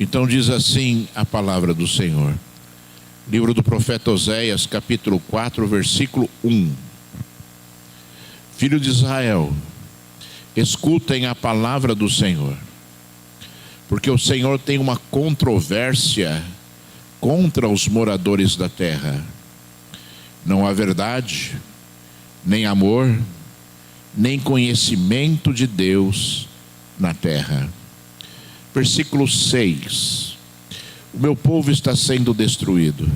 Então diz assim a palavra do Senhor. Livro do profeta Oséias, capítulo 4, versículo 1. Filho de Israel, escutem a palavra do Senhor, porque o Senhor tem uma controvérsia contra os moradores da terra. Não há verdade, nem amor, nem conhecimento de Deus na terra. Versículo 6. O meu povo está sendo destruído,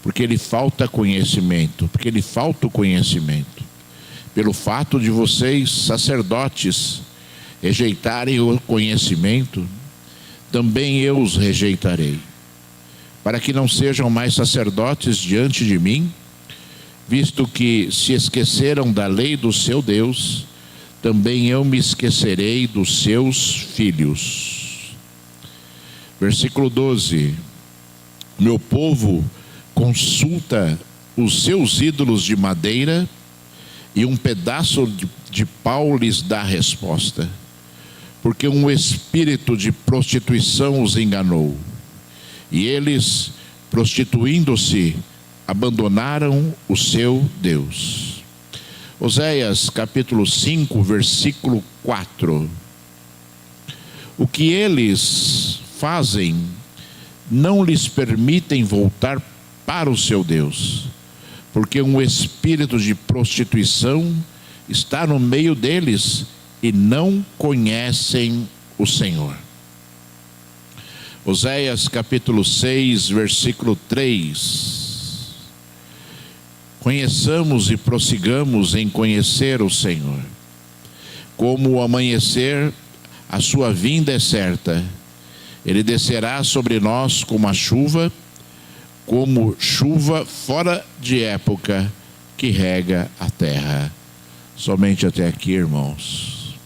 porque lhe falta conhecimento, pelo fato de vocês, sacerdotes, rejeitarem o conhecimento, também eu os rejeitarei, para que não sejam mais sacerdotes diante de mim, visto que se esqueceram da lei do seu Deus, também eu me esquecerei dos seus filhos. Versículo 12. Meu povo consulta os seus ídolos de madeira, e um pedaço de pau lhes dá resposta, porque um espírito de prostituição os enganou, e eles, prostituindo-se, abandonaram o seu Deus. Oséias capítulo 5, versículo 4. O que eles fazem não lhes permitem voltar para o seu Deus, porque um espírito de prostituição está no meio deles e não conhecem o Senhor. Oséias capítulo 6, versículo 3. Conheçamos e prossigamos em conhecer o Senhor. Como o amanhecer, a sua vinda é certa. Ele descerá sobre nós como chuva fora de época que rega a terra. Somente até aqui, irmãos.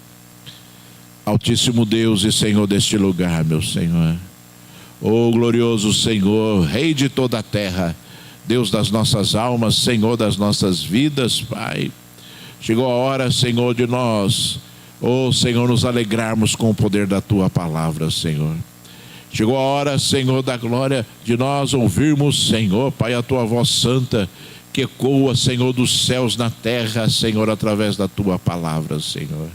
Altíssimo Deus e Senhor deste lugar, meu Senhor. Oh glorioso Senhor, Rei de toda a terra, Deus das nossas almas, Senhor das nossas vidas, Pai. Chegou a hora, Senhor, de nós, oh Senhor, nos alegrarmos com o poder da Tua palavra, Senhor. Chegou a hora, Senhor, da glória, de nós ouvirmos, Senhor, Pai, a Tua voz santa, que ecoa, Senhor, dos céus na terra, Senhor, através da Tua palavra, Senhor.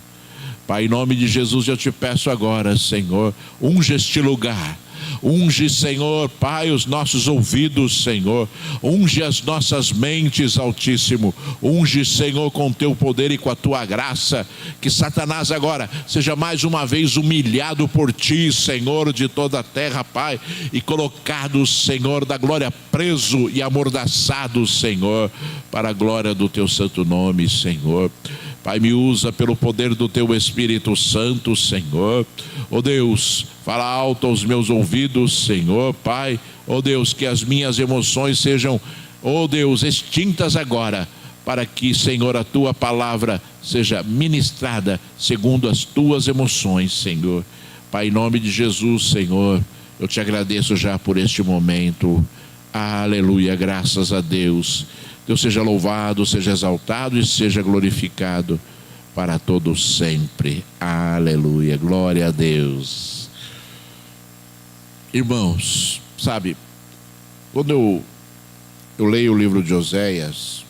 Pai, em nome de Jesus, eu te peço agora, Senhor, unge este lugar. Unge, Senhor, Pai, os nossos ouvidos, Senhor. Unge as nossas mentes, Altíssimo. Unge, Senhor, com teu poder e com a tua graça. Que Satanás agora seja mais uma vez humilhado por ti, Senhor, de toda a terra, Pai. E colocado, Senhor, da glória, preso e amordaçado, Senhor, para a glória do teu santo nome, Senhor. Pai, me usa pelo poder do Teu Espírito Santo, Senhor. Oh Deus, fala alto aos meus ouvidos, Senhor, Pai. Oh Deus, que as minhas emoções sejam, oh Deus, extintas agora, para que, Senhor, a Tua palavra seja ministrada segundo as Tuas emoções, Senhor. Pai, em nome de Jesus, Senhor, eu te agradeço já por este momento. Aleluia, graças a Deus. Deus seja louvado, seja exaltado e seja glorificado para todos sempre. Aleluia, glória a Deus. Irmãos, sabe, quando eu leio o livro de Oséias,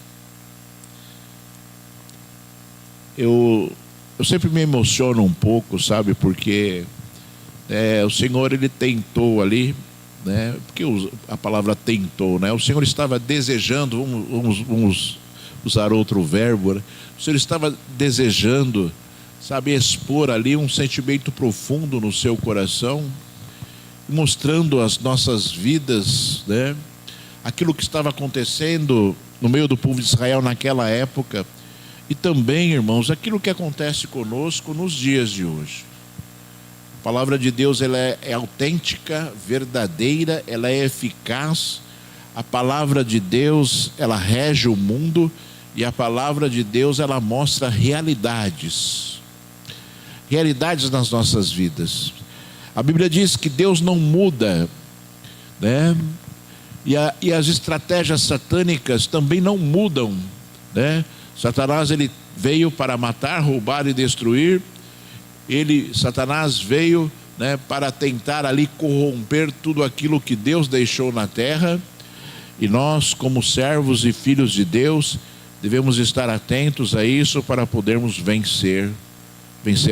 eu sempre me emociono um pouco, sabe, porque o Senhor, Ele tentou ali, né? Porque a palavra tentou, né? O Senhor estava desejando, vamos usar outro verbo, né? O Senhor estava desejando, sabe, expor ali um sentimento profundo no seu coração, mostrando as nossas vidas, né? Aquilo que estava acontecendo no meio do povo de Israel naquela época, e também, irmãos, aquilo que acontece conosco nos dias de hoje. A palavra de Deus, ela é autêntica, verdadeira, ela é eficaz. A palavra de Deus, ela rege o mundo, e a palavra de Deus, ela mostra realidades nas nossas vidas. A Bíblia diz que Deus não muda, né? E as estratégias satânicas também não mudam, né? Satanás, ele veio para matar, roubar e destruir. Satanás veio, né, para tentar ali corromper tudo aquilo que Deus deixou na terra. E nós, como servos e filhos de Deus, devemos estar atentos a isso para podermos vencer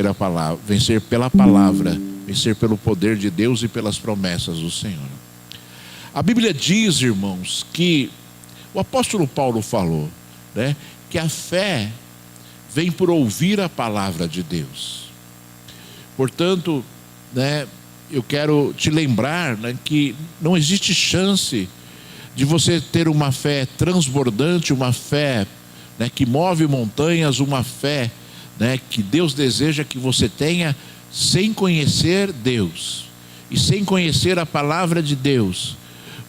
a palavra, vencer pela palavra, vencer pelo poder de Deus e pelas promessas do Senhor. A Bíblia diz, irmãos, que o apóstolo Paulo falou, né, que a fé vem por ouvir a palavra de Deus. Portanto, né, eu quero te lembrar, né, que não existe chance de você ter uma fé transbordante, uma fé, né, que move montanhas, uma fé, né, que Deus deseja que você tenha, sem conhecer Deus e sem conhecer a palavra de Deus,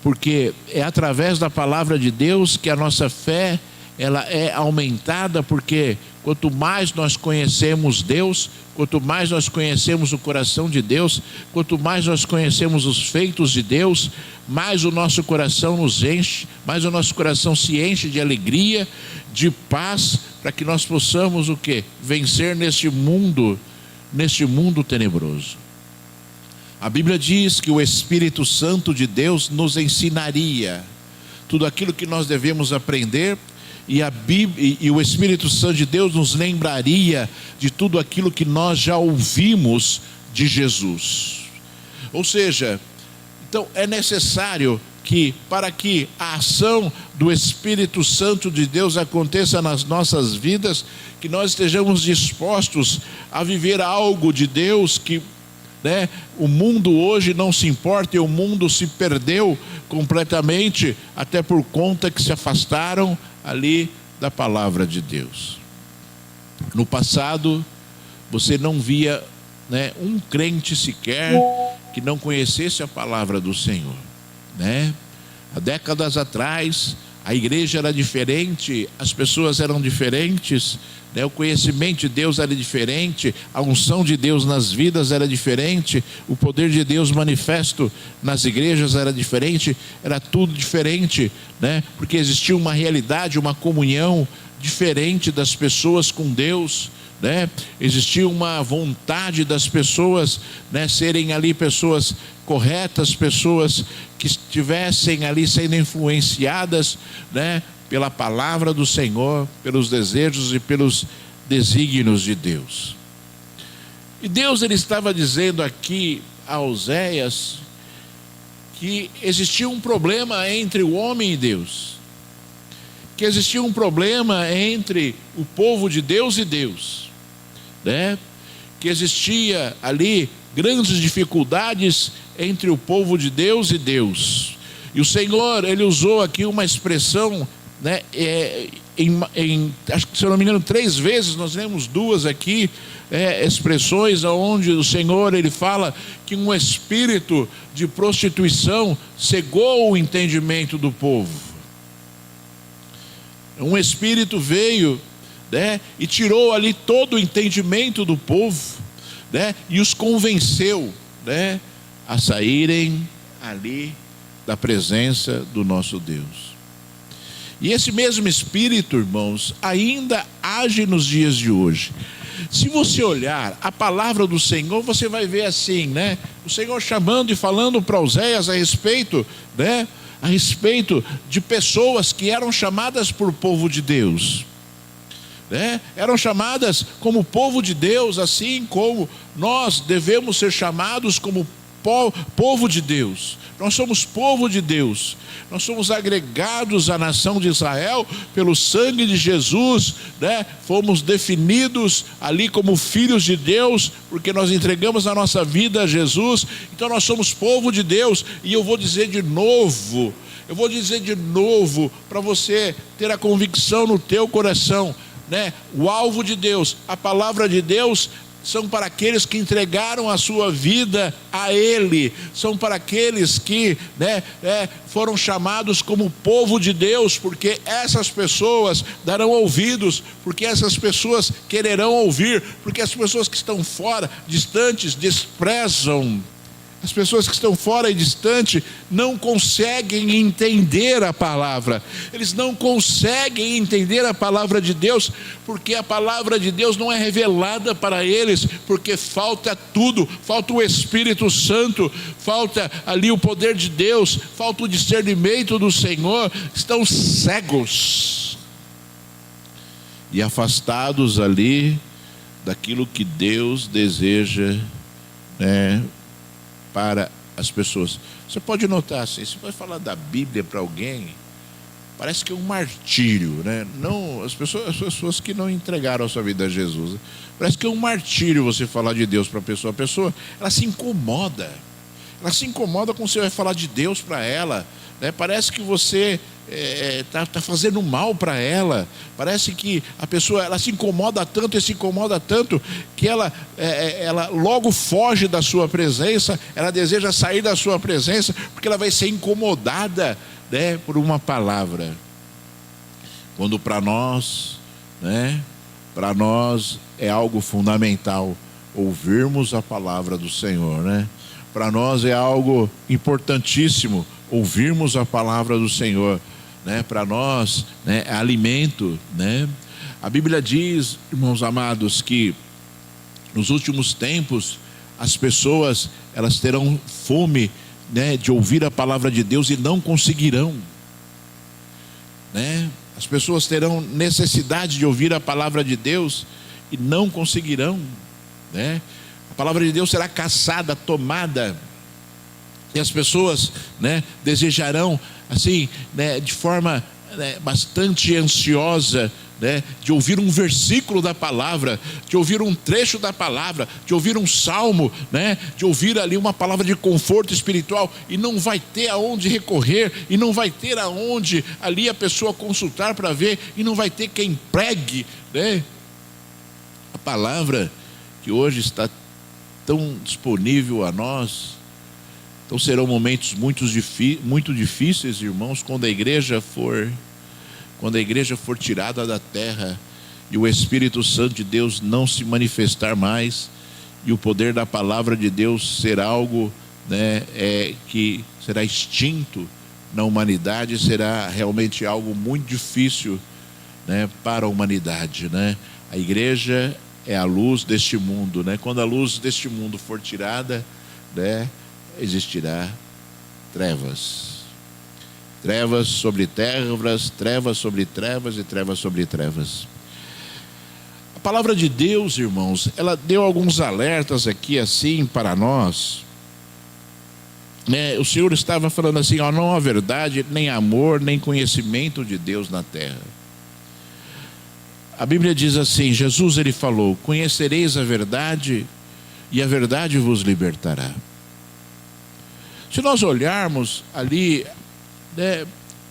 porque é através da palavra de Deus que a nossa fé ela é aumentada, porque quanto mais nós conhecemos Deus, quanto mais nós conhecemos o coração de Deus, quanto mais nós conhecemos os feitos de Deus, mais o nosso coração nos enche, mais o nosso coração se enche de alegria, de paz, para que nós possamos o quê? Vencer neste mundo tenebroso. A Bíblia diz que o Espírito Santo de Deus nos ensinaria tudo aquilo que nós devemos aprender, e o Espírito Santo de Deus nos lembraria de tudo aquilo que nós já ouvimos de Jesus. Ou seja, então é necessário que, para que a ação do Espírito Santo de Deus aconteça nas nossas vidas, que nós estejamos dispostos a viver algo de Deus que, né, o mundo hoje não se importa, e o mundo se perdeu completamente, até por conta que se afastaram ali da palavra de Deus. No passado, você não via, né, um crente sequer que não conhecesse a palavra do Senhor, né? Há décadas atrás, a igreja era diferente, as pessoas eram diferentes, né? O conhecimento de Deus era diferente, a unção de Deus nas vidas era diferente, o poder de Deus manifesto nas igrejas era diferente, era tudo diferente, né? Porque existia uma realidade, uma comunhão diferente das pessoas com Deus, né? Existia uma vontade das pessoas, né, serem ali pessoas corretas, pessoas que estivessem ali sendo influenciadas, né, pela palavra do Senhor, pelos desejos e pelos desígnios de Deus. E Deus, ele estava dizendo aqui a Oséias que existia um problema entre o homem e Deus, que existia um problema entre o povo de Deus e Deus, né? Que existia ali grandes dificuldades entre o povo de Deus e Deus. E o Senhor, ele usou aqui uma expressão, né, acho que, se eu não me engano, 3 vezes, nós lemos 2 aqui, expressões onde o Senhor, ele fala que um espírito de prostituição cegou o entendimento do povo. Um espírito veio, né, e tirou ali todo o entendimento do povo, né, e os convenceu, né, a saírem ali da presença do nosso Deus. E esse mesmo espírito, irmãos, ainda age nos dias de hoje. Se você olhar a palavra do Senhor, você vai ver assim, né, o Senhor chamando e falando para Oséias a respeito, né, a respeito de pessoas que eram chamadas por povo de Deus, né? Eram chamadas como povo de Deus, assim como nós devemos ser chamados como povo de Deus. Nós somos povo de Deus, nós somos agregados à nação de Israel pelo sangue de Jesus, né? Fomos definidos ali como filhos de Deus, porque nós entregamos a nossa vida a Jesus. Então nós somos povo de Deus. E eu vou dizer de novo, para você ter a convicção no teu coração, né? O alvo de Deus, a palavra de Deus, são para aqueles que entregaram a sua vida a Ele, são para aqueles que, né, foram chamados como povo de Deus, porque essas pessoas darão ouvidos, porque essas pessoas quererão ouvir, porque as pessoas que estão fora, distantes, desprezam As pessoas que estão fora e distante não conseguem entender a palavra. Eles não conseguem entender a palavra de Deus, porque a palavra de Deus não é revelada para eles, porque falta tudo, falta o Espírito Santo, falta ali o poder de Deus, falta o discernimento do Senhor. Estão cegos e afastados ali daquilo que Deus deseja, né, para as pessoas. Você pode notar assim, se vai falar da Bíblia para alguém, parece que é um martírio, né? Não, as pessoas que não entregaram a sua vida a Jesus, né? Parece que é um martírio você falar de Deus para a pessoa, ela se incomoda quando você vai falar de Deus para ela, né? Parece que você está fazendo mal para ela. Parece que a pessoa, ela se incomoda tanto que ela logo foge da sua presença, ela deseja sair da sua presença, porque ela vai ser incomodada, né, por uma palavra. Quando para nós, né, para nós é algo fundamental ouvirmos a palavra do Senhor, né? Para nós é algo importantíssimo ouvirmos a palavra do Senhor, né? Para nós, né, é alimento, né? A Bíblia diz, irmãos amados, que nos últimos tempos as pessoas, elas terão fome, né, de ouvir a palavra de Deus e não conseguirão, né? As pessoas terão necessidade de ouvir a palavra de Deus e não conseguirão, né? A palavra de Deus será caçada, tomada, e as pessoas, né, desejarão assim, né, de forma, né, bastante ansiosa, né, de ouvir um versículo da palavra, de ouvir um trecho da palavra, de ouvir um salmo, né, de ouvir ali uma palavra de conforto espiritual, e não vai ter aonde recorrer, e não vai ter aonde ali a pessoa consultar para ver, e não vai ter quem pregue, né, a palavra que hoje está tão disponível a nós. Então serão momentos muito difíceis, irmãos, quando a igreja for tirada da terra e o Espírito Santo de Deus não se manifestar mais, e o poder da palavra de Deus ser algo, né, que será extinto na humanidade. Será realmente algo muito difícil, né, para a humanidade, né? A igreja é a luz deste mundo, né? Quando a luz deste mundo for tirada, né, existirá trevas. Trevas sobre trevas, trevas sobre trevas e trevas sobre trevas. A palavra de Deus, irmãos, ela deu alguns alertas aqui assim para nós, né? O Senhor estava falando assim, ó, não há verdade, nem amor, nem conhecimento de Deus na terra. A Bíblia diz assim, Jesus, ele falou, conhecereis a verdade e a verdade vos libertará. Se nós olharmos ali, né,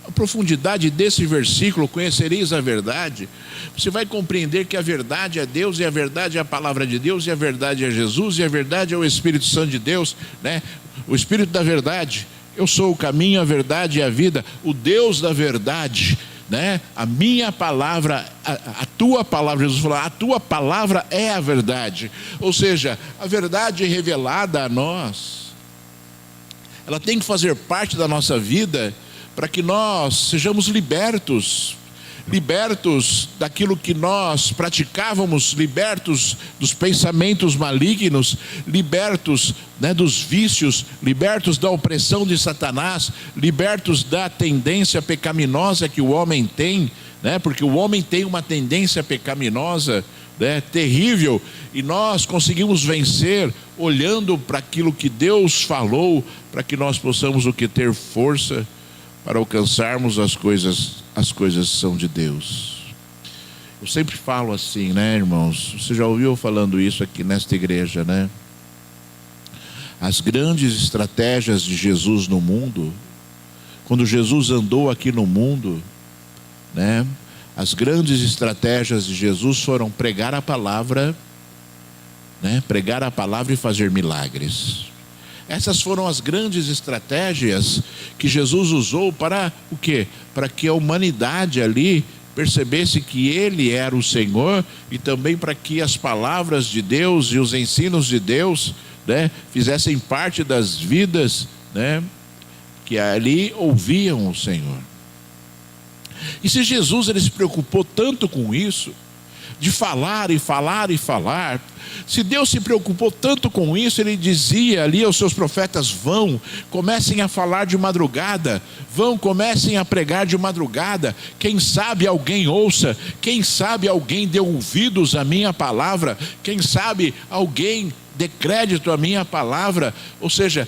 a profundidade desse versículo, conhecereis a verdade, você vai compreender que a verdade é Deus, e a verdade é a palavra de Deus, e a verdade é Jesus, e a verdade é o Espírito Santo de Deus, né? O Espírito da verdade. Eu sou o caminho, a verdade e a vida, o Deus da verdade, né? A minha palavra, a tua palavra, Jesus falou, a tua palavra é a verdade. Ou seja, a verdade revelada a nós, ela tem que fazer parte da nossa vida para que nós sejamos libertos daquilo que nós praticávamos, libertos dos pensamentos malignos, libertos, né, dos vícios, libertos da opressão de Satanás, libertos da tendência pecaminosa que o homem tem, né? Porque o homem tem uma tendência pecaminosa, né, terrível, e nós conseguimos vencer olhando para aquilo que Deus falou, para que nós possamos o que ter força para alcançarmos as coisas que são de Deus. Eu sempre falo assim, né, irmãos? Você já ouviu falando isso aqui nesta igreja, né? As grandes estratégias de Jesus no mundo, quando Jesus andou aqui no mundo, né? As grandes estratégias de Jesus foram pregar a palavra, né? Pregar a palavra e fazer milagres. Essas foram as grandes estratégias que Jesus usou para o quê? Para que a humanidade ali percebesse que Ele era o Senhor, e também para que as palavras de Deus e os ensinos de Deus, né, fizessem parte das vidas, né, que ali ouviam o Senhor. E se Jesus ele se preocupou tanto com isso, de falar e falar e falar, se Deus se preocupou tanto com isso, ele dizia ali aos seus profetas: vão, comecem a falar de madrugada, vão, comecem a pregar de madrugada, quem sabe alguém ouça, quem sabe alguém dê ouvidos à minha palavra, quem sabe alguém dê crédito à minha palavra. Ou seja,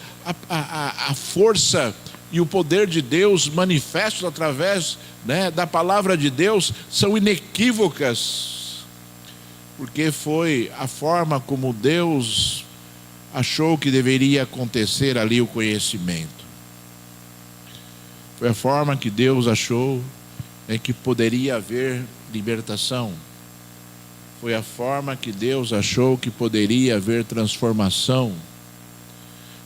a força e o poder de Deus manifestos através, né, da palavra de Deus são inequívocas, porque foi a forma como Deus achou que deveria acontecer ali o conhecimento. Foi a forma que Deus achou, né, que poderia haver libertação. Foi a forma que Deus achou que poderia haver transformação.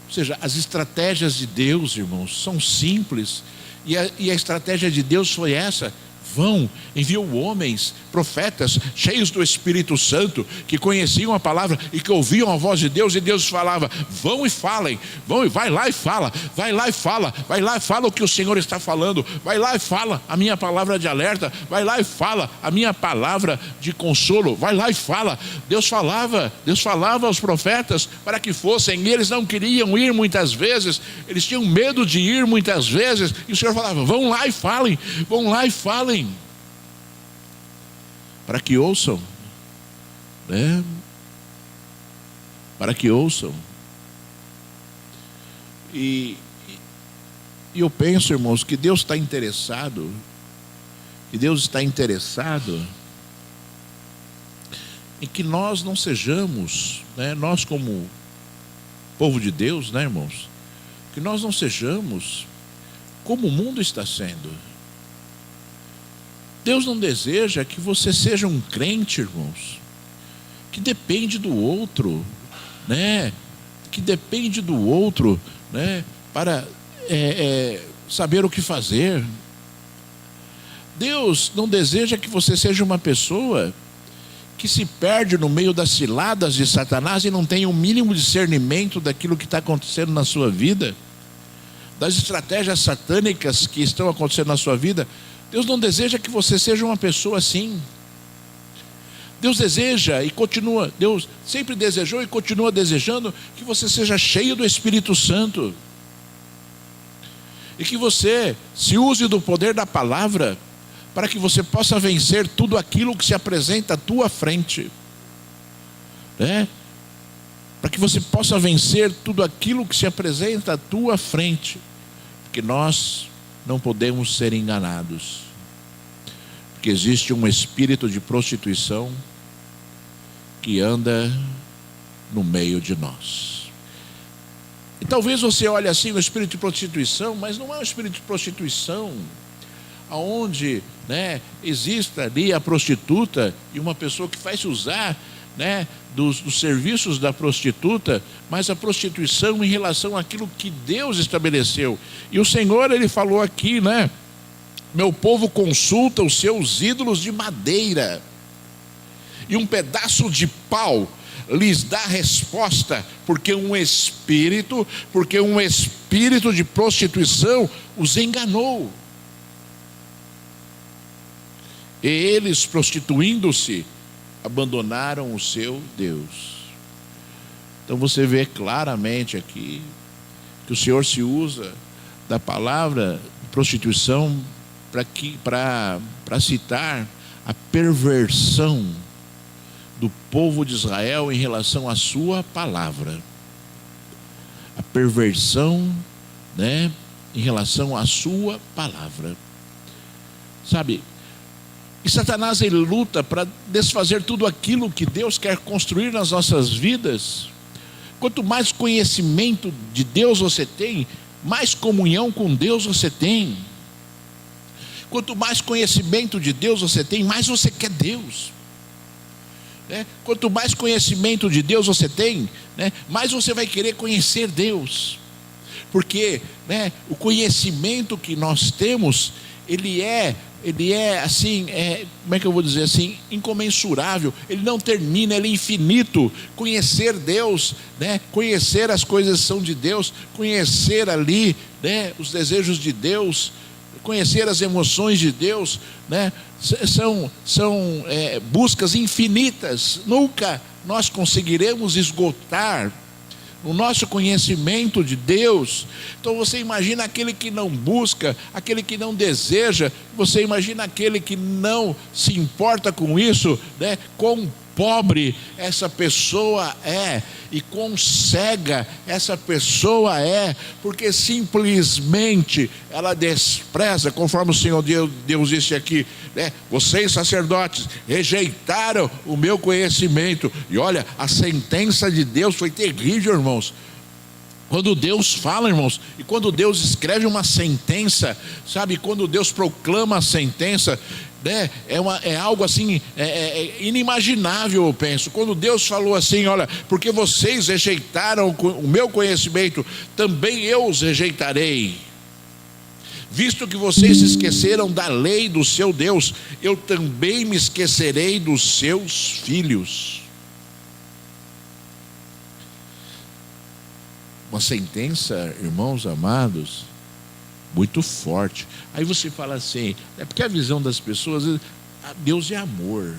Ou seja, as estratégias de Deus, irmãos, são simples. E a estratégia de Deus foi essa: vão, enviou homens, profetas, cheios do Espírito Santo, que conheciam a palavra e que ouviam a voz de Deus, e Deus falava: vão e falem, vão e vai lá e fala, vai lá e fala, vai lá e fala o que o Senhor está falando, vai lá e fala a minha palavra de alerta, vai lá e fala a minha palavra de consolo, vai lá e fala. Deus falava aos profetas para que fossem, e eles não queriam ir muitas vezes, eles tinham medo de ir muitas vezes, e o Senhor falava: vão lá e falem, vão lá e falem, para que ouçam, né? Para que ouçam. E eu penso, irmãos, que Deus está interessado, em que nós não sejamos, né, nós como povo de Deus, né, irmãos, que nós não sejamos como o mundo está sendo. Deus não deseja que você seja um crente, irmãos, que depende do outro, né? Que depende do outro, né? Para saber o que fazer. Deus não deseja que você seja uma pessoa que se perde no meio das ciladas de Satanás e não tenha o mínimo discernimento daquilo que está acontecendo na sua vida, das estratégias satânicas que estão acontecendo na sua vida. Deus não deseja que você seja uma pessoa assim. Deus deseja e continua, Deus sempre desejou e continua desejando que você seja cheio do Espírito Santo. E que você se use do poder da palavra para que você possa vencer tudo aquilo que se apresenta à tua frente, né? Para que você possa vencer tudo aquilo que se apresenta à tua frente. Porque nós não podemos ser enganados, porque existe um espírito de prostituição que anda no meio de nós. E talvez você olhe assim o espírito de prostituição, mas não é um espírito de prostituição aonde, né, exista ali a prostituta e uma pessoa que faz usar, né, dos serviços da prostituta, mas a prostituição em relação àquilo que Deus estabeleceu. E o Senhor, ele falou aqui, né: meu povo consulta os seus ídolos de madeira, e um pedaço de pau lhes dá resposta, porque um espírito de prostituição os enganou. E eles, prostituindo-se, abandonaram o seu Deus. Então você vê claramente aqui que o Senhor se usa da palavra prostituição para citar a perversão do povo de Israel em relação à sua palavra. A perversão, né, em relação à sua palavra. Sabe? E Satanás, ele luta para desfazer tudo aquilo que Deus quer construir nas nossas vidas. Quanto mais conhecimento de Deus você tem, mais comunhão com Deus você tem. Quanto mais conhecimento de Deus você tem, mais você quer Deus, né? Quanto mais conhecimento de Deus você tem, né, mais você vai querer conhecer Deus. Porque, né, o conhecimento que nós temos, ele é ele é assim, como é que eu vou dizer assim, incomensurável, ele não termina, ele é infinito. Conhecer Deus, né? Conhecer as coisas que são de Deus, conhecer ali, né, os desejos de Deus, conhecer as emoções de Deus, né? São buscas infinitas. Nunca nós conseguiremos esgotar o nosso conhecimento de Deus. Então você imagina aquele que não busca, aquele que não deseja, você imagina aquele que não se importa com isso, né? Quão pobre essa pessoa é, e quão cega essa pessoa é, porque simplesmente ela despreza, conforme o Senhor Deus disse aqui, né? Vocês sacerdotes rejeitaram o meu conhecimento. E olha, a sentença de Deus foi terrível, irmãos. Quando Deus fala, irmãos, e quando Deus escreve uma sentença, sabe, quando Deus proclama a sentença, né, é algo assim, inimaginável, eu penso. Quando Deus falou assim, olha, porque vocês rejeitaram o meu conhecimento, também eu os rejeitarei. Visto que vocês se esqueceram da lei do seu Deus, eu também me esquecerei dos seus filhos. Uma sentença, irmãos amados, muito forte. Aí você fala assim, é porque a visão das pessoas, Deus é amor.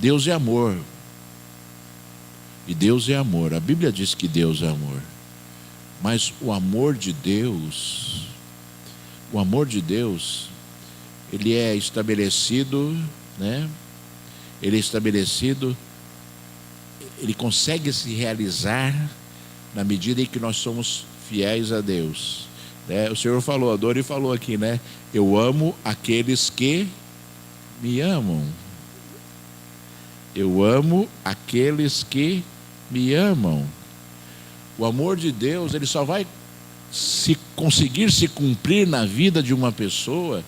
Deus é amor. E Deus é amor. A Bíblia diz que Deus é amor. Mas o amor de Deus, ele é estabelecido, né? Ele é estabelecido, ele consegue se realizar na medida em que nós somos fiéis a Deus, né? O Senhor falou, a Dori falou aqui, né? Eu amo aqueles que me amam. Eu amo aqueles que me amam. O amor de Deus, ele só vai conseguir se cumprir na vida de uma pessoa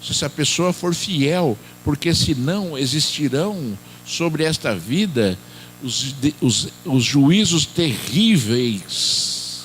se essa pessoa for fiel, porque senão existirão sobre esta vida os juízos terríveis,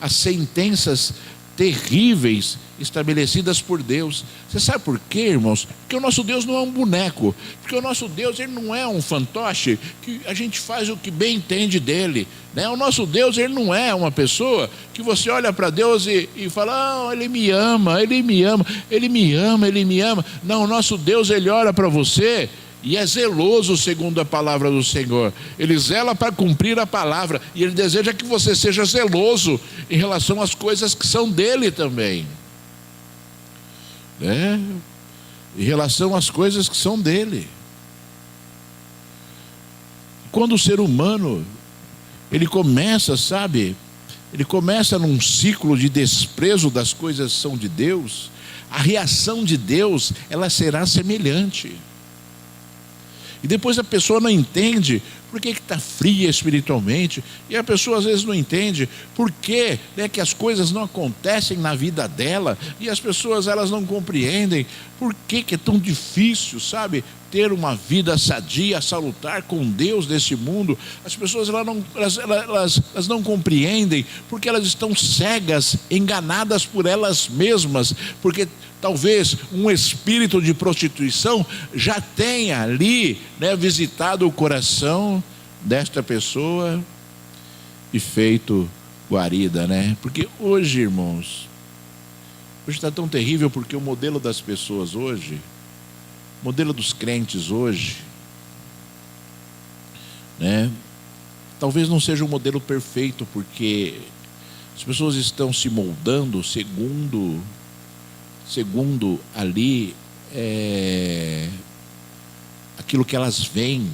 as sentenças terríveis estabelecidas por Deus. Você sabe por quê, irmãos? Porque o nosso Deus não é um boneco, porque o nosso Deus, ele não é um fantoche que a gente faz o que bem entende dele, né? O nosso Deus, ele não é uma pessoa que você olha para Deus e fala, ele me ama, ele me ama, ele me ama, ele me ama. Não, o nosso Deus, ele olha para você e é zeloso segundo a palavra do Senhor. Ele zela para cumprir a palavra, e ele deseja que você seja zeloso em relação às coisas que são dele também, né? Em relação às coisas que são dele. Quando o ser humano, ele começa, sabe, ele começa num ciclo de desprezo das coisas que são de Deus, a reação de Deus, ela será semelhante. E depois a pessoa não entende por que está fria espiritualmente, e a pessoa às vezes não entende por que, né, que as coisas não acontecem na vida dela, e as pessoas, elas não compreendem por que é tão difícil, sabe, ter uma vida sadia, salutar com Deus nesse mundo. As pessoas, elas não compreendem porque elas estão cegas, enganadas por elas mesmas, porque talvez um espírito de prostituição já tenha ali, né, visitado o coração desta pessoa e feito guarida, né? Porque hoje, irmãos, hoje está tão terrível, porque o modelo das pessoas hoje, o modelo dos crentes hoje, né, talvez não seja um modelo perfeito, porque as pessoas estão se moldando segundo ali aquilo que elas veem.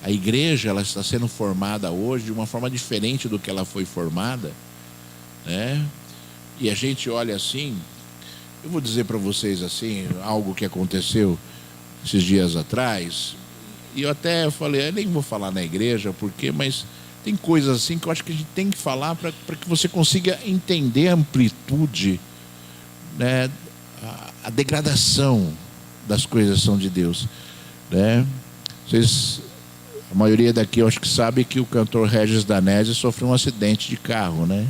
A igreja, ela está sendo formada hoje de uma forma diferente do que ela foi formada, né? E a gente olha assim, eu vou dizer para vocês assim, algo que aconteceu esses dias atrás, e eu até falei, eu nem vou falar na igreja, porque, mas tem coisas assim que eu acho que a gente tem que falar para que você consiga entender a amplitude, né, a degradação das coisas são de Deus, né? A maioria daqui eu acho que sabe que o cantor Regis Danese sofreu um acidente de carro, né?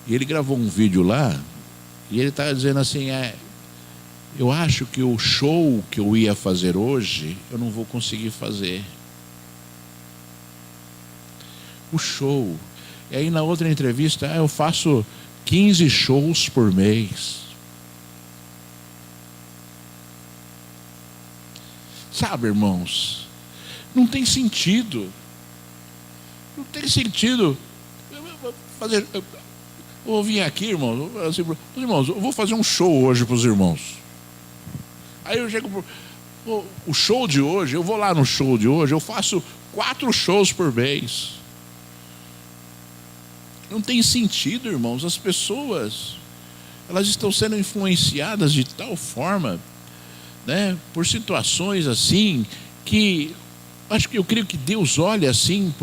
E ele gravou um vídeo lá, e ele estava dizendo assim, eu acho que o show que eu ia fazer hoje, eu não vou conseguir fazer. O show. E aí na outra entrevista, eu faço 15 shows por mês. Sabe, irmãos, não tem sentido. Não tem sentido. Eu vou vir aqui, irmãos, assim, irmãos, eu vou fazer um show hoje para os irmãos. Aí eu chego o show de hoje, eu vou lá no show de hoje, eu faço 4 shows por mês. Não tem sentido, irmãos. As pessoas, elas estão sendo influenciadas de tal forma, né, por situações assim, que eu creio que Deus olha assim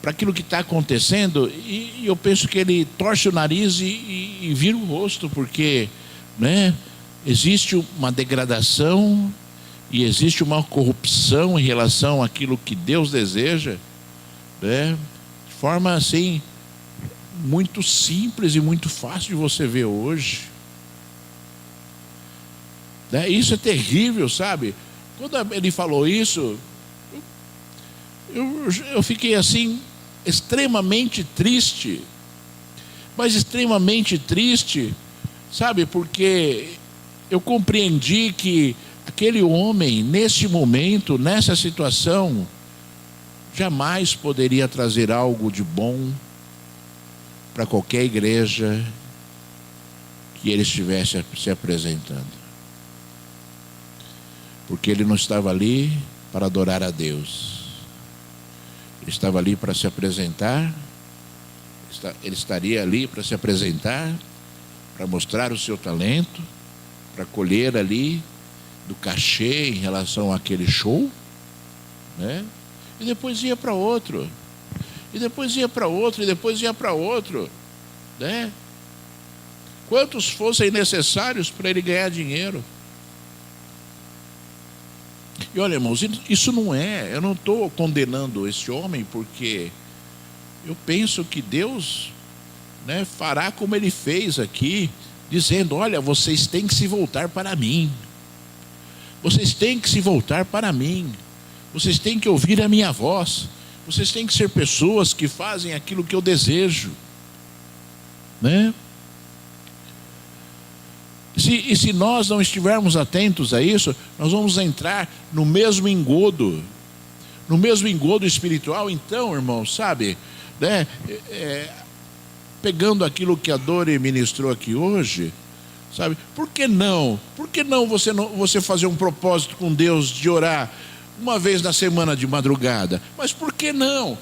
para aquilo que está acontecendo, e eu penso que Ele torce o nariz e vira o rosto, porque, né, existe uma degradação e existe uma corrupção em relação àquilo que Deus deseja, né, de forma assim muito simples e muito fácil de você ver hoje, né? Isso é terrível, sabe? Quando ele falou isso, eu fiquei assim extremamente triste, mas extremamente triste, sabe? Porque eu compreendi que aquele homem, nesse momento, nessa situação, jamais poderia trazer algo de bom para qualquer igreja que ele estivesse se apresentando. Porque ele não estava ali para adorar a Deus. Ele estava ali para se apresentar, ele estaria ali para se apresentar, para mostrar o seu talento, para colher ali do cachê em relação àquele show, né? E depois ia para outro, e depois ia para outro, e depois ia para outro, né? Quantos fossem necessários para ele ganhar dinheiro. E olha, irmãos, isso não eu não estou condenando esse homem, porque eu penso que Deus, né, fará como ele fez aqui, dizendo: olha, vocês têm que se voltar para mim, vocês têm que se voltar para mim, vocês têm que ouvir a minha voz, vocês têm que ser pessoas que fazem aquilo que eu desejo, né? E se nós não estivermos atentos a isso, nós vamos entrar no mesmo engodo espiritual. Então, irmãos, sabe, né, pegando aquilo que a Dori ministrou aqui hoje, sabe, por que não você fazer um propósito com Deus de orar uma vez na semana de madrugada? Mas por que não?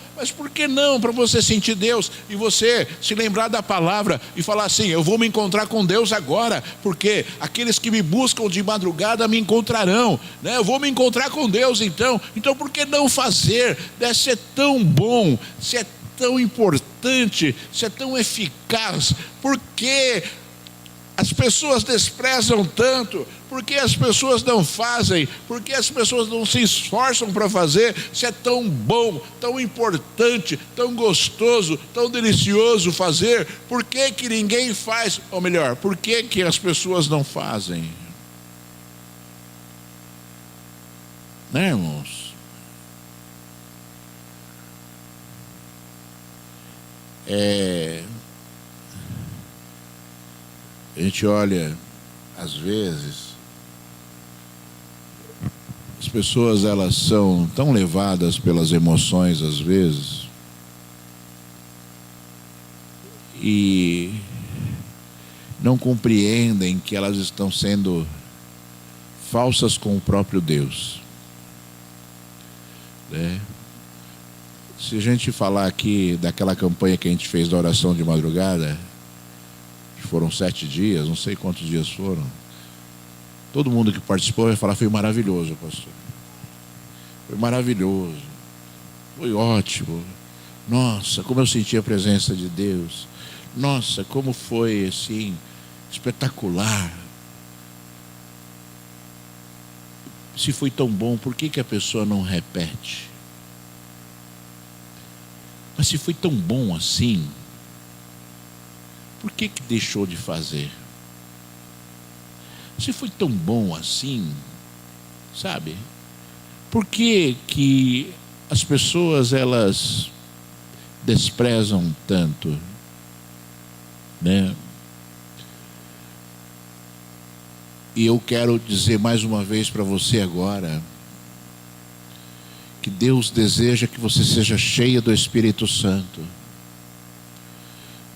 Para você sentir Deus e você se lembrar da palavra e falar assim: eu vou me encontrar com Deus agora, porque aqueles que me buscam de madrugada me encontrarão, né? Eu vou me encontrar com Deus, então por que não fazer? Deve ser tão bom, se é tão importante, se é tão eficaz. Por que as pessoas desprezam tanto? Por que as pessoas não fazem? Por que as pessoas não se esforçam para fazer? Se é tão bom, tão importante, tão gostoso, tão delicioso fazer, por que ninguém faz? Ou melhor, por que as pessoas não fazem? Né, irmãos? A gente olha, às vezes, as pessoas, elas são tão levadas pelas emoções, às vezes, e não compreendem que elas estão sendo falsas com o próprio Deus, né? Se a gente falar aqui daquela campanha que a gente fez da oração de madrugada, foram 7 dias, não sei quantos dias foram. Todo mundo que participou vai falar: foi maravilhoso, pastor. Foi maravilhoso. Foi ótimo. Nossa, como eu senti a presença de Deus. Nossa, como foi assim, espetacular. Se foi tão bom, por que a pessoa não repete? Mas se foi tão bom assim, por que deixou de fazer? Se foi tão bom assim, sabe? Por que as pessoas, elas desprezam tanto, né? E eu quero dizer mais uma vez para você agora, que Deus deseja que você seja cheia do Espírito Santo.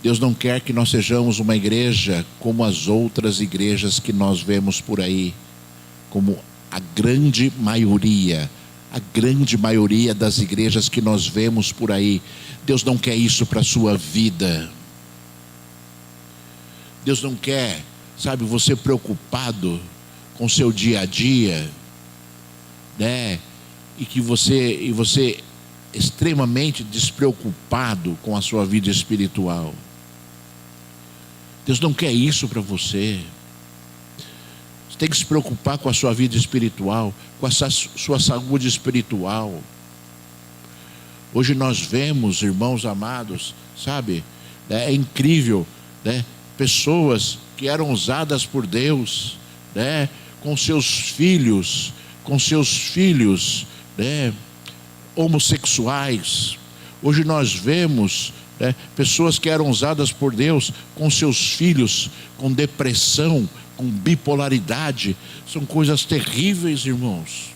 Deus não quer que nós sejamos uma igreja como as outras igrejas que nós vemos por aí, como a grande maioria das igrejas que nós vemos por aí. Deus não quer isso para a sua vida. Deus não quer, sabe, você preocupado com o seu dia a dia, né? E você extremamente despreocupado com a sua vida espiritual. Deus não quer isso para você. Você tem que se preocupar com a sua vida espiritual, com a sua saúde espiritual. Hoje nós vemos, irmãos amados, sabe, é incrível, né? Pessoas que eram usadas por Deus, né? Com seus filhos, né? Homossexuais. Hoje nós vemos, né, pessoas que eram usadas por Deus com seus filhos, com depressão, com bipolaridade. São coisas terríveis, irmãos.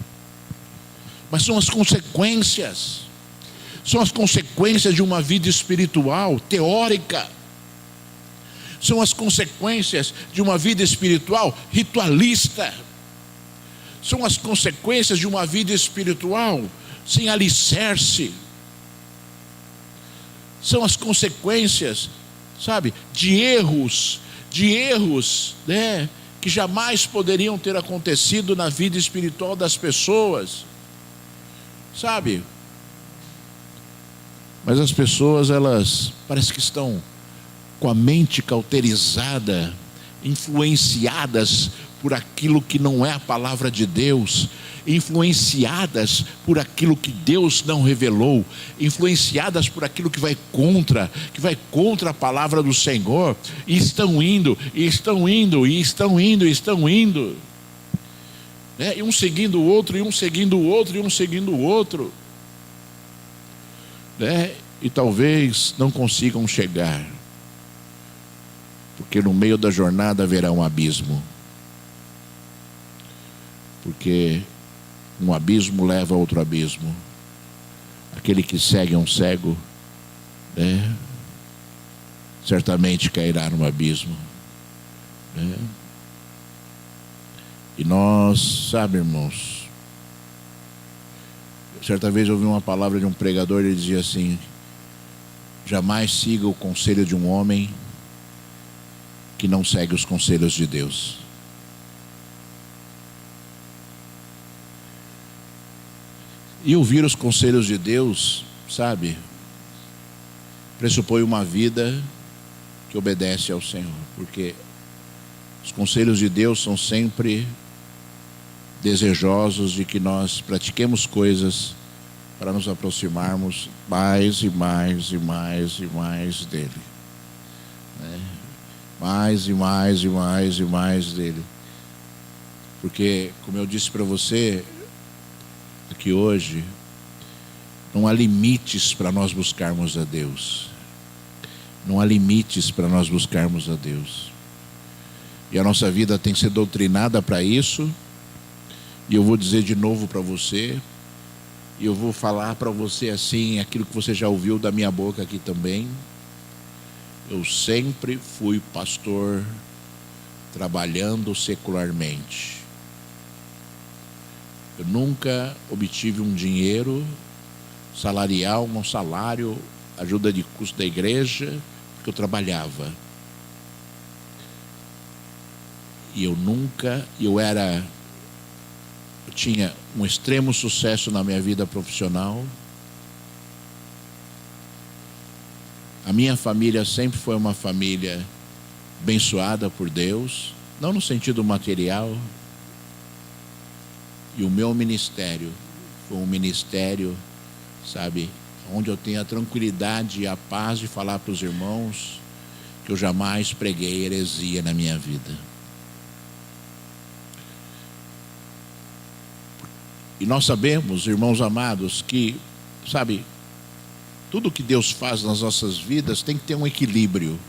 Mas são as consequências. São as consequências de uma vida espiritual teórica. São as consequências de uma vida espiritual ritualista. São as consequências de uma vida espiritual sem alicerce. São as consequências, sabe, de erros, né, que jamais poderiam ter acontecido na vida espiritual das pessoas, sabe? Mas as pessoas, elas parece que estão com a mente cauterizada, influenciadas por aquilo que não é a palavra de Deus, influenciadas por aquilo que Deus não revelou, influenciadas por aquilo que vai contra a palavra do Senhor, e estão indo, né? E um seguindo o outro, e um seguindo o outro, e um seguindo o outro, né? E talvez não consigam chegar, porque no meio da jornada haverá um abismo. Porque um abismo leva a outro abismo. Aquele que segue um cego, né, certamente cairá no abismo, né? E nós, sabe, irmãos, certa vez eu ouvi uma palavra de um pregador, ele dizia assim: jamais siga o conselho de um homem que não segue os conselhos de Deus. E ouvir os conselhos de Deus, sabe, pressupõe uma vida que obedece ao Senhor, porque os conselhos de Deus são sempre desejosos de que nós pratiquemos coisas para nos aproximarmos mais e mais e mais e mais dele, né? Mais e mais e mais e mais dele. Porque, como eu disse para você aqui hoje, não há limites para nós buscarmos a Deus. Não há limites para nós buscarmos a Deus. E a nossa vida tem que ser doutrinada para isso. E eu vou dizer de novo para você, e eu vou falar para você assim, aquilo que você já ouviu da minha boca aqui também. Eu sempre fui pastor trabalhando secularmente. Eu nunca obtive um dinheiro salarial, um salário, ajuda de custo da igreja, porque eu trabalhava. E eu tinha um extremo sucesso na minha vida profissional. A minha família sempre foi uma família abençoada por Deus, não no sentido material. E o meu ministério foi um ministério, sabe, onde eu tenho a tranquilidade e a paz de falar para os irmãos que eu jamais preguei heresia na minha vida. E nós sabemos, irmãos amados, que, sabe, tudo que Deus faz nas nossas vidas tem que ter um equilíbrio.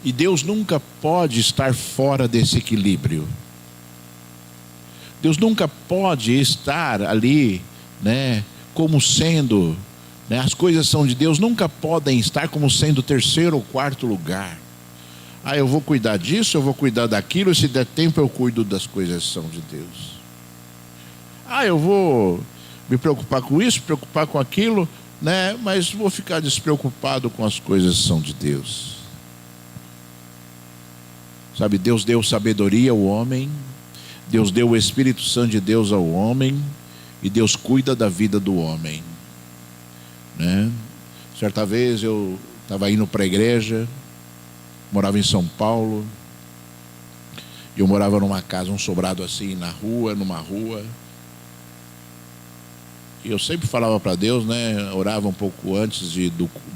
E Deus nunca pode estar fora desse equilíbrio. Deus nunca pode estar ali, né, como sendo, né, as coisas são de Deus, nunca podem estar como sendo terceiro ou quarto lugar. Ah, eu vou cuidar disso, eu vou cuidar daquilo, se der tempo eu cuido das coisas que são de Deus. Ah, eu vou me preocupar com isso, preocupar com aquilo, né, mas vou ficar despreocupado com as coisas que são de Deus. Sabe, Deus deu sabedoria ao homem, Deus deu o Espírito Santo de Deus ao homem, e Deus cuida da vida do homem, né? Certa vez eu estava indo para a igreja, morava em São Paulo, e eu morava numa casa, um sobrado assim, numa rua, e eu sempre falava para Deus, né? Orava um pouco antes de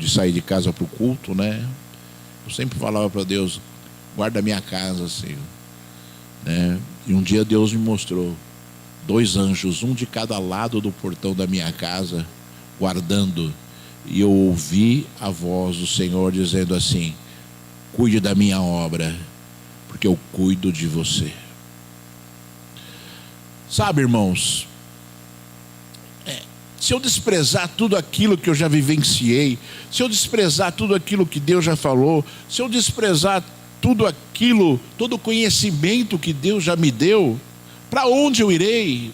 sair de casa para o culto, né? Eu sempre falava para Deus, guarda a minha casa, assim, né? E um dia Deus me mostrou 2 anjos, um de cada lado do portão da minha casa, guardando. E eu ouvi a voz do Senhor dizendo assim: cuide da minha obra, porque eu cuido de você. Sabe, irmãos, se eu desprezar tudo aquilo que eu já vivenciei, se eu desprezar tudo aquilo que Deus já falou, se eu desprezar tudo aquilo, todo o conhecimento que Deus já me deu, para onde eu irei?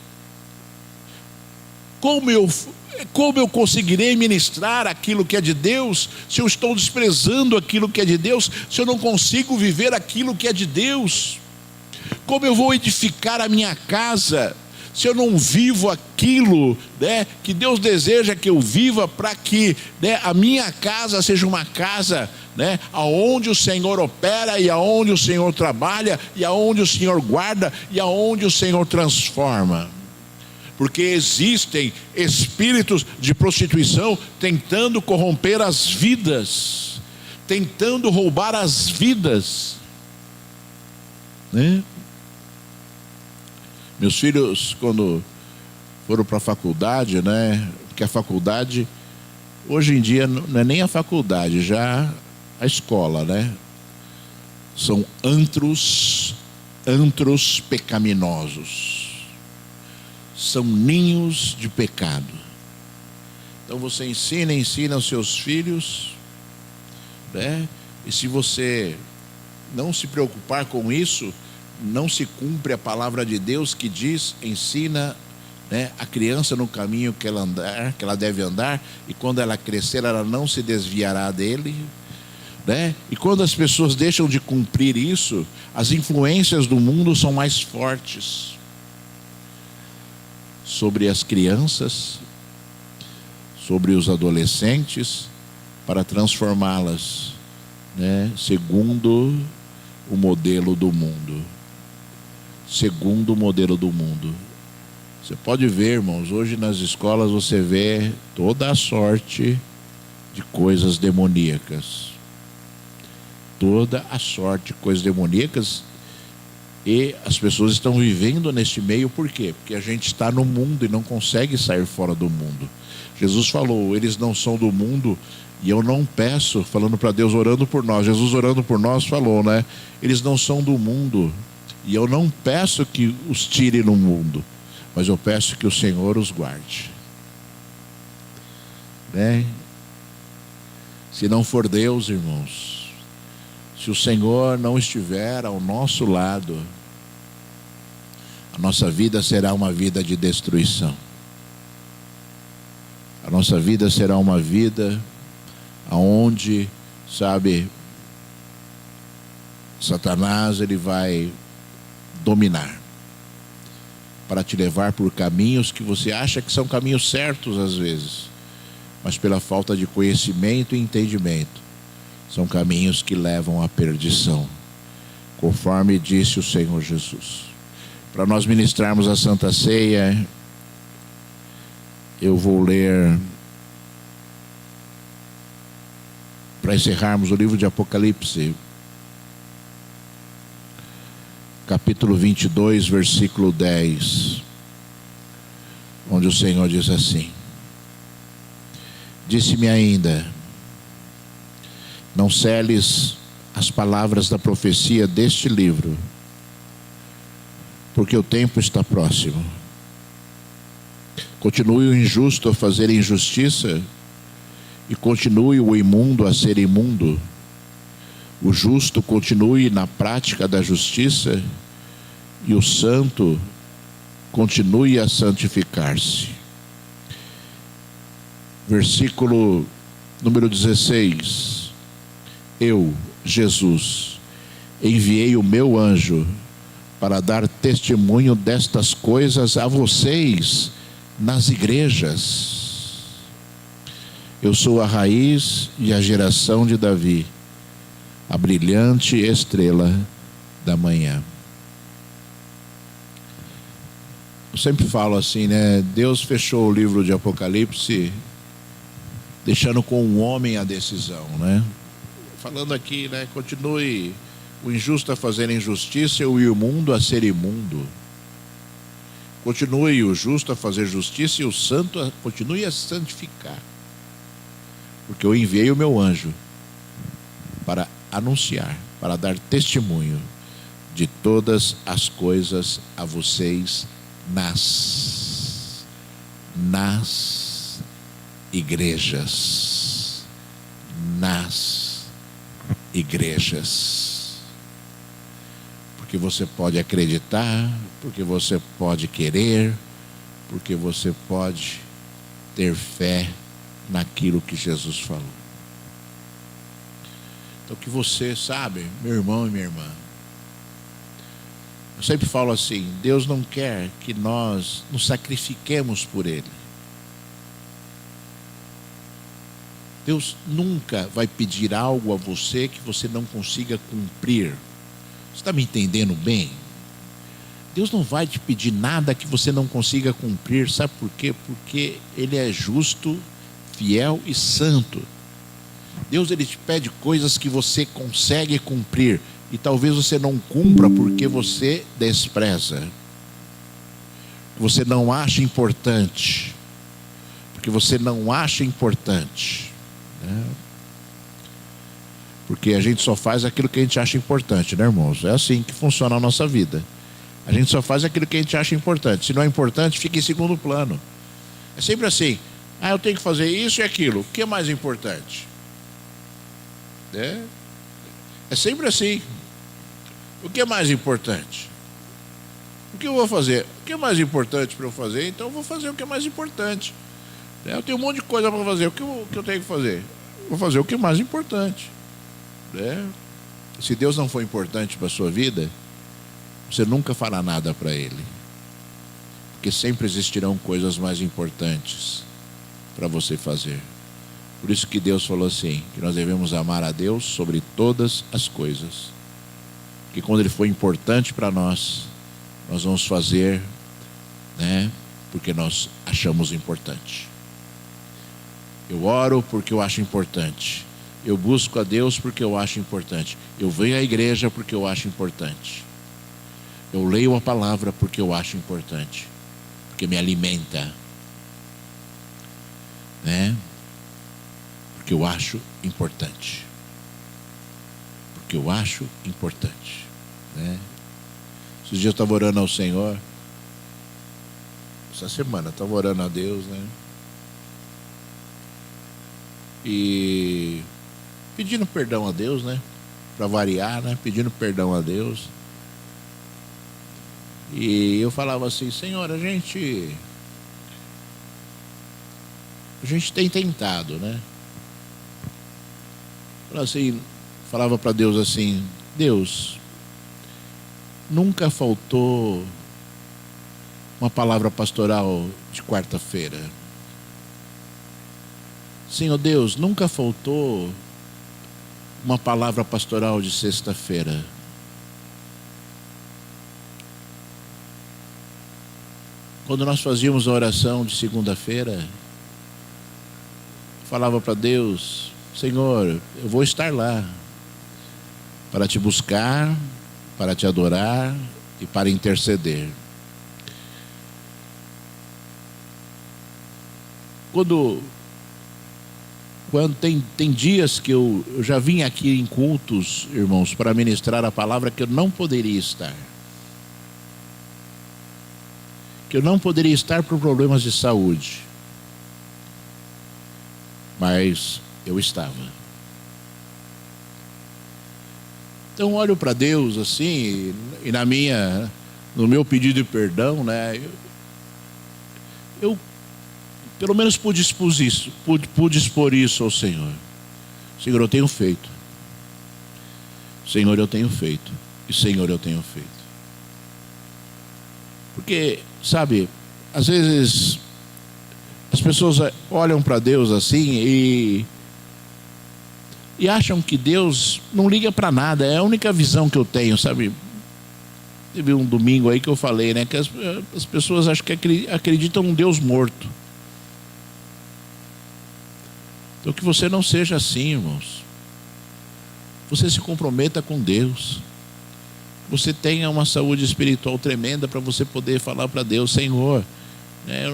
Como eu conseguirei ministrar aquilo que é de Deus, se eu estou desprezando aquilo que é de Deus, se eu não consigo viver aquilo que é de Deus? Como eu vou edificar a minha casa, se eu não vivo aquilo, né, que Deus deseja que eu viva, para que, né, a minha casa seja uma casa, né, aonde o Senhor opera, e aonde o Senhor trabalha, e aonde o Senhor guarda, e aonde o Senhor transforma? Porque existem espíritos de prostituição tentando corromper as vidas, tentando roubar as vidas, né? Meus filhos, quando foram para a faculdade, né? Porque a faculdade, hoje em dia, não é nem a faculdade, já a escola, né? São antros pecaminosos. São ninhos de pecado. Então você ensina os seus filhos, né? E se você não se preocupar com isso, não se cumpre a palavra de Deus que diz, ensina, né, a criança no caminho que ela deve andar, e quando ela crescer ela não se desviará dele, né? E quando as pessoas deixam de cumprir isso, as influências do mundo são mais fortes sobre as crianças, sobre os adolescentes, para transformá-las, né, segundo o modelo do mundo. Segundo o modelo do mundo. Você pode ver, irmãos, hoje nas escolas você vê toda a sorte de coisas demoníacas. Toda a sorte de coisas demoníacas. E as pessoas estão vivendo neste meio, por quê? Porque a gente está no mundo e não consegue sair fora do mundo. Jesus falou, eles não são do mundo, e eu não peço, falando para Deus, orando por nós. Jesus orando por nós falou, né? Eles não são do mundo, e eu não peço que os tire no mundo, mas eu peço que o Senhor os guarde, né? Se não for Deus, irmãos, se o Senhor não estiver ao nosso lado, a nossa vida será uma vida de destruição. A nossa vida será uma vida aonde, sabe, Satanás, ele vai dominar, para te levar por caminhos que você acha que são caminhos certos às vezes, mas pela falta de conhecimento e entendimento, são caminhos que levam à perdição, conforme disse o Senhor Jesus. Para nós ministrarmos a Santa Ceia, eu vou ler para encerrarmos o livro de Apocalipse, capítulo 22, versículo 10, onde o Senhor diz assim: disse-me ainda, não seles as palavras da profecia deste livro, porque o tempo está próximo. Continue o injusto a fazer injustiça, e continue o imundo a ser imundo. O justo continue na prática da justiça, e o santo continue a santificar-se. Versículo número 16. Eu, Jesus, enviei o meu anjo para dar testemunho destas coisas a vocês nas igrejas. Eu sou a raiz e a geração de Davi, a brilhante estrela da manhã. Eu sempre falo assim, né? Deus fechou o livro de Apocalipse deixando com o homem a decisão, né? Falando aqui, né? Continue o injusto a fazer injustiça e o imundo a ser imundo. Continue o justo a fazer justiça e o santo continue a santificar. Porque eu enviei o meu anjo para anunciar, para dar testemunho de todas as coisas a vocês nas igrejas. Nas igrejas. Porque você pode acreditar, porque você pode querer, porque você pode ter fé naquilo que Jesus falou. Então que você, sabe, meu irmão e minha irmã, eu sempre falo assim, Deus não quer que nós nos sacrifiquemos por Ele. Deus nunca vai pedir algo a você que você não consiga cumprir. Você está me entendendo bem? Deus não vai te pedir nada que você não consiga cumprir. Sabe por quê? Porque Ele é justo, fiel e santo. Deus, Ele te pede coisas que você consegue cumprir e talvez você não cumpra porque você despreza, você não acha importante, porque você não acha importante, né? Porque a gente só faz aquilo que a gente acha importante, né, irmãos? É assim que funciona a nossa vida. A gente só faz aquilo que a gente acha importante. Se não é importante, fica em segundo plano. É sempre assim. Ah, eu tenho que fazer isso e aquilo. O que é mais importante? É sempre assim. O que é mais importante? O que eu vou fazer? O que é mais importante para eu fazer? Então eu vou fazer o que é mais importante. Eu tenho um monte de coisa para fazer. O que eu tenho que fazer? Vou fazer o que é mais importante. Se Deus não for importante para a sua vida, você nunca fará nada para Ele. Porque sempre existirão coisas mais importantes para você fazer. Por isso que Deus falou assim, que nós devemos amar a Deus sobre todas as coisas. Que quando Ele for importante para nós, nós vamos fazer, né? Porque nós achamos importante. Eu oro porque eu acho importante. Eu busco a Deus porque eu acho importante. Eu venho à igreja porque eu acho importante. Eu leio a palavra porque eu acho importante. Porque me alimenta, né? Porque eu acho importante. Porque eu acho importante, né? Esses dias eu estava orando ao Senhor. Essa semana eu estava orando a Deus, né? E pedindo perdão a Deus, né? Para variar, né? Pedindo perdão a Deus. E eu falava assim, Senhor, a gente tem tentado, né? Falava para Deus assim, Deus, nunca faltou uma palavra pastoral de quarta-feira. Senhor Deus, nunca faltou uma palavra pastoral de sexta-feira. Quando nós fazíamos a oração de segunda-feira, falava para Deus, Senhor, eu vou estar lá para te buscar, para te adorar e para interceder. Quando tem dias que eu já vim aqui em cultos, irmãos, para ministrar a palavra que eu não poderia estar. Que eu não poderia estar por problemas de saúde. Mas eu estava. Então olho para Deus assim, e no meu pedido de perdão, né? Eu pelo menos pude expor isso ao Senhor. Senhor, eu tenho feito. Senhor, eu tenho feito. E Senhor, eu tenho feito. Porque, sabe, às vezes as pessoas olham para Deus assim e acham que Deus não liga para nada. É a única visão que eu tenho, sabe? Teve um domingo aí que eu falei, né? Que as pessoas acham que acreditam num Deus morto. Então que você não seja assim, irmãos. Você se comprometa com Deus. Você tenha uma saúde espiritual tremenda para você poder falar para Deus: Senhor, né,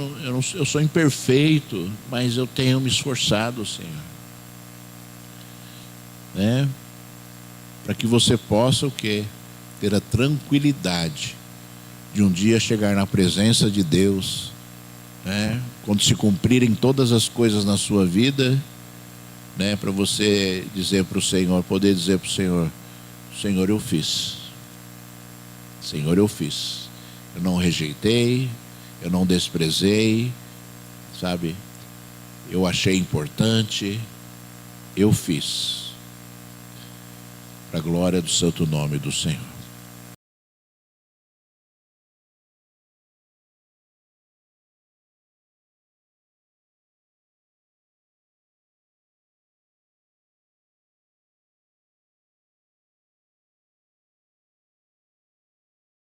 eu sou imperfeito, mas eu tenho me esforçado, Senhor. Né? Para que você possa o quê? Ter a tranquilidade de um dia chegar na presença de Deus, né? Quando se cumprirem todas as coisas na sua vida, né? Para você dizer para o Senhor, poder dizer para o Senhor: Senhor, eu fiz. Senhor, eu fiz. Eu não rejeitei, eu não desprezei, sabe? Eu achei importante, eu fiz. Para a glória do santo nome do Senhor.